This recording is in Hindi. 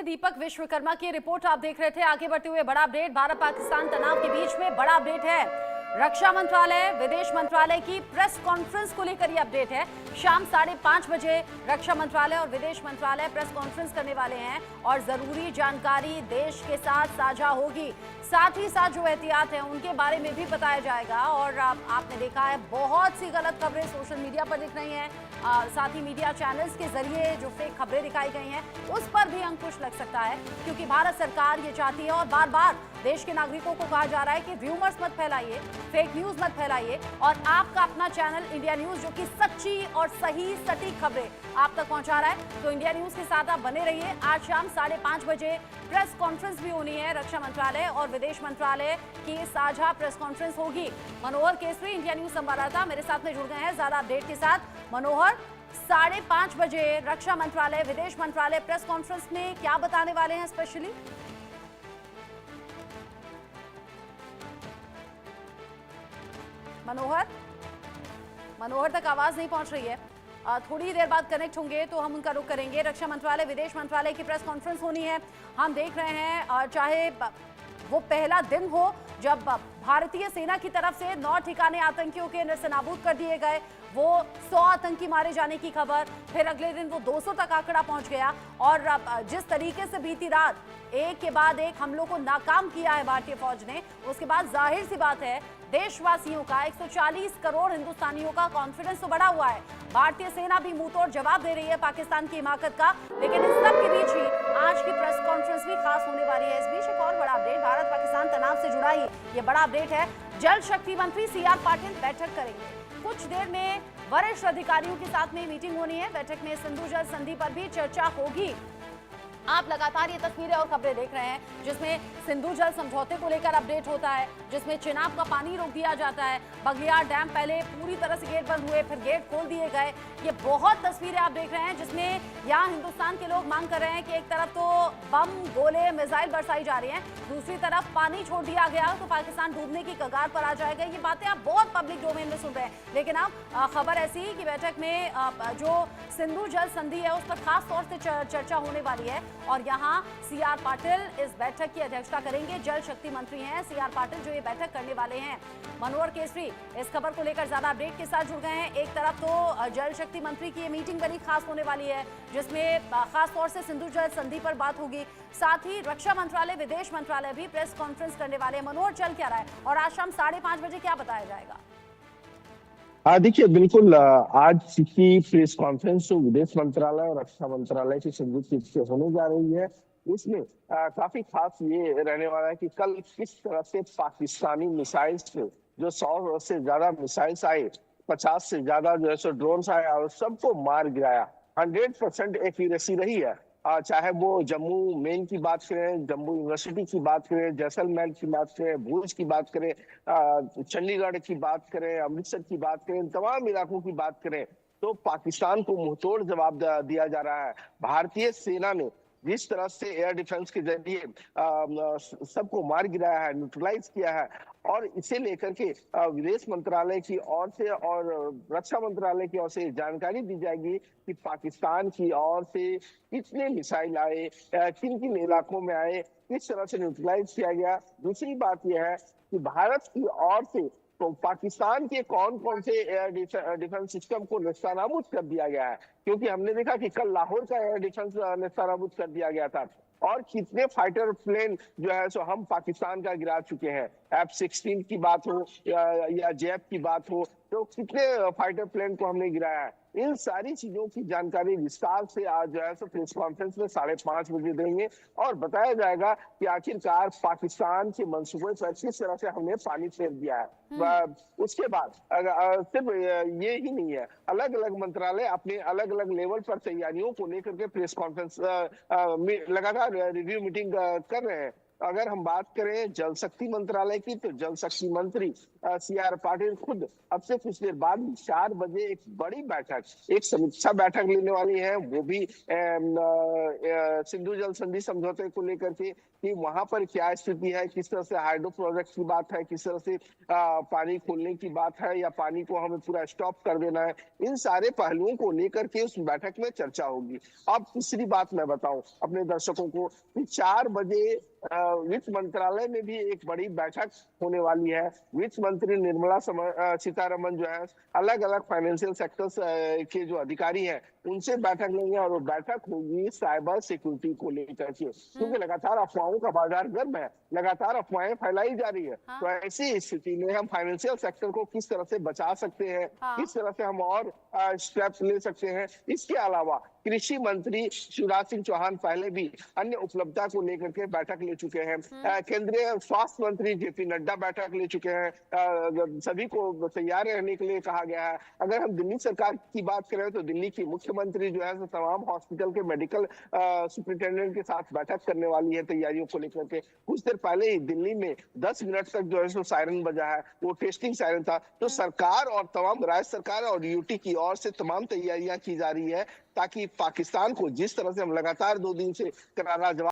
से दीपक विश्वकर्मा की रिपोर्ट आप देख रहे थे। आगे बढ़ते हुए बड़ा अपडेट, भारत पाकिस्तान तनाव के बीच में बड़ा अपडेट है। रक्षा मंत्रालय, विदेश मंत्रालय की प्रेस कॉन्फ्रेंस को लेकर ये अपडेट है। शाम 5:30 बजे रक्षा मंत्रालय और विदेश मंत्रालय प्रेस कॉन्फ्रेंस करने वाले हैं और जरूरी जानकारी देश के साथ साझा होगी। साथ ही साथ जो एहतियात हैं उनके बारे में भी बताया जाएगा। और आपने देखा है बहुत सी गलत खबरें सोशल मीडिया पर दिख रही हैं, साथ ही मीडिया चैनल्स के जरिए जो फेक खबरें दिखाई गई हैं उस पर भी अंकुश लग सकता है, क्योंकि भारत सरकार ये चाहती है और बार बार देश के नागरिकों को कहा जा रहा है कि रूमर्स मत फैलाइए, फेक न्यूज मत फैलाइए और आपका अपना चैनल इंडिया न्यूज जो कि सच्ची और सही सटीक खबरें आप तक पहुंचा रहा है। तो इंडिया न्यूज के साथ आप बने रहिए। आज शाम 5:30 बजे प्रेस कॉन्फ्रेंस भी होनी है। रक्षा मंत्रालय और विदेश मंत्रालय की साझा प्रेस कॉन्फ्रेंस होगी। मनोहर केसरी इंडिया न्यूज संवाददाता मेरे साथ में जुड़ गए हैं ज्यादा अपडेट के साथ। मनोहर, 5:30 बजे रक्षा मंत्रालय विदेश मंत्रालय प्रेस कॉन्फ्रेंस में क्या बताने वाले हैं स्पेशली? मनोहर तक आवाज नहीं पहुंच रही है। थोड़ी देर बाद कनेक्ट होंगे तो हम उनका रुख करेंगे। रक्षा मंत्रालय विदेश मंत्रालय की प्रेस कॉन्फ्रेंस होनी है। हम देख रहे हैं चाहे वो पहला दिन हो जब भारतीय सेना की तरफ से 9 ठिकाने आतंकियों के नस्तानाबूद कर दिए गए, वो 100 आतंकी मारे जाने की खबर, फिर अगले दिन वो 200 तक आंकड़ा पहुंच गया। और जिस तरीके से बीती रात एक के बाद एक हमलों को नाकाम किया है भारतीय फौज ने, उसके बाद जाहिर सी बात है देशवासियों का, 140 करोड़ हिंदुस्तानियों का कॉन्फिडेंस तो बढ़ा हुआ है। भारतीय सेना भी मुंहतोड़ जवाब दे रही है पाकिस्तान की हिमाकत का। लेकिन इस सब के बीच ही आज की प्रेस कॉन्फ्रेंस भी खास होने वाली है। इस बीच एक और बड़ा अपडेट, भारत पाकिस्तान तनाव से जुड़ा ही ये बड़ा अपडेट है। जल शक्ति मंत्री सीआर पाटिल बैठक करेंगे। कुछ देर में वरिष्ठ अधिकारियों के साथ में मीटिंग होनी है। बैठक में सिंधु जल संधि पर भी चर्चा होगी। आप लगातार ये तस्वीरें और खबरें देख रहे हैं जिसमें सिंधु जल समझौते को लेकर अपडेट होता है, जिसमें चिनाब का पानी रोक दिया जाता है। बघियाड़ डैम पहले पूरी तरह से गेट बंद हुए, फिर गेट खोल दिए गए। ये बहुत तस्वीरें आप देख रहे हैं जिसमें यहाँ हिंदुस्तान के लोग मांग कर रहे हैं कि एक तरफ तो बम, गोले, मिसाइल बरसाई जा रही हैं, दूसरी तरफ पानी छोड़ दिया गया तो पाकिस्तान डूबने की कगार पर आ जाएगा। ये बातें आप बहुत पब्लिक डोमेन में सुन रहे हैं। लेकिन अब खबर ऐसी कि बैठक में जो सिंधु जल संधि है उस पर खास तौर से चर्चा होने वाली है और यहाँ सीआर पाटिल इस बैठक की अध्यक्षता करेंगे। जल शक्ति मंत्री हैं सीआर पाटिल जो ये बैठक करने वाले हैं। मनोहर केसरी इस खबर को लेकर ज्यादा अपडेट के साथ जुड़ गए हैं। एक तरफ तो जल शक्ति मंत्री की ये मीटिंग बड़ी खास होने वाली है जिसमें खास तौर से सिंधु जल संधि पर बात होगी। साथ ही रक्षा मंत्रालय विदेश मंत्रालय भी प्रेस कॉन्फ्रेंस करने वाले हैं। मनोहर, चल क्या रहा है और आज शाम 5:30 बजे क्या बताया जाएगा? देखिए, बिल्कुल आज की प्रेस कॉन्फ्रेंस जो विदेश मंत्रालय और रक्षा मंत्रालय की संयुक्त रूप से होने जा रही है, उसमें काफी खास ये रहने वाला है कि कल किस तरह से पाकिस्तानी मिसाइल्स पे जो 100 से ज्यादा मिसाइल्स आए, 50 से ज्यादा जो है सो ड्रोन्स आए और सबको मार गिराया। 100% एक्यूरेसी रही है। चाहे वो जम्मू मेन की बात करें, जम्मू यूनिवर्सिटी की बात करें, जैसलमेर की बात करें, भूज की बात करें, चंडीगढ़ की बात करें, अमृतसर की बात करें, तमाम इलाकों की बात करें, तो पाकिस्तान को मुंहतोड़ जवाब दिया जा रहा है। भारतीय सेना ने जिस तरह से एयर डिफेंस के जरिए सबको मार गिराया है, न्यूट्रलाइज किया है, और इसे लेकर के विदेश मंत्रालय की ओर से और रक्षा मंत्रालय की ओर से जानकारी दी जाएगी कि पाकिस्तान की ओर से कितने मिसाइल आए, किन किन इलाकों में आए, किस तरह से न्यूट्रलाइज किया गया। दूसरी बात यह है कि भारत की ओर से तो पाकिस्तान के कौन कौन से एयर डिफेंस सिस्टम को नेस्तनाबूद कर दिया गया है, क्योंकि हमने देखा कि कल लाहौर का एयर डिफेंस नेस्तनाबूद कर दिया गया था। और कितने फाइटर प्लेन जो है सो हम पाकिस्तान का गिरा चुके हैं। F-16 की बात हो या जेफ की बात हो, तो कितने फाइटर प्लेन को हमने गिराया है। इन सारी चीजों की जानकारी विस्तार से आज जो है सो प्रेस कॉन्फ्रेंस में 5:30 बजे देंगे और बताया जाएगा कि आखिरकार पाकिस्तान के मंसूबे पर किस तरह से हमने पानी फेर दिया है। उसके बाद सिर्फ ये ही नहीं है, अलग अलग मंत्रालय अपने अलग अलग लेवल पर तैयारियों को लेकर के प्रेस कॉन्फ्रेंस लगातार रिव्यू मीटिंग कर रहे हैं। अगर हम बात करें जल शक्ति मंत्रालय की, तो जल शक्ति मंत्री सी आर पाटिल खुद अब से कुछ देर बाद 4 बजे एक बड़ी बैठक, एक समीक्षा बैठक लेने वाली है, वो भी सिंधु जल संधि समझौते को लेकर के कि वहां पर क्या स्थिति है, किस तरह से हाइड्रो प्रोजेक्ट की बात है, किस तरह से पानी खोलने की बात है या पानी को हमें पूरा स्टॉप कर देना है। इन सारे पहलुओं को लेकर के उस बैठक में चर्चा होगी। अब तीसरी बात मैं बताऊं अपने दर्शकों को कि 4 बजे वित्त मंत्रालय में भी एक बड़ी बैठक होने वाली है। वित्त मंत्री निर्मला सीतारमन जो है अलग अलग फाइनेंशियल सेक्टर्स के जो अधिकारी हैं उनसे बैठक लेंगे और वो बैठक होगी साइबर सिक्योरिटी को लेकर के, क्योंकि लगातार अफवाहों का बाजार गर्म है, लगातार अफवाहें फैलाई जा रही है। हाँ। तो ऐसी स्थिति में हम फाइनेंशियल सेक्टर को किस तरह से बचा सकते हैं, हाँ। किस तरह से हम और स्टेप्स ले सकते हैं। इसके अलावा कृषि मंत्री शिवराज सिंह चौहान पहले भी अन्य उपलब्धता को लेकर के बैठक ले चुके हैं। केंद्रीय स्वास्थ्य मंत्री जेपी नड्डा बैठक ले चुके हैं। सभी को तैयार रहने के लिए कहा गया है। अगर हम दिल्ली सरकार की बात करें तो दिल्ली की मुख्यमंत्री जो है तमाम हॉस्पिटल के मेडिकल सुपरिटेंडेंट के साथ बैठक करने वाली है तैयारियों को लेकर के। कुछ देर पहले ही दिल्ली में 10 मिनट तक जो है सो सायरन बजा है, वो टेस्टिंग सायरन था। तो सरकार और तमाम राज्य सरकार और यूटी की ओर से तमाम तैयारियां की जा रही है ताकि पाकिस्तान को जिस तरह से हम लगातार 2 दिन से करारा जवाब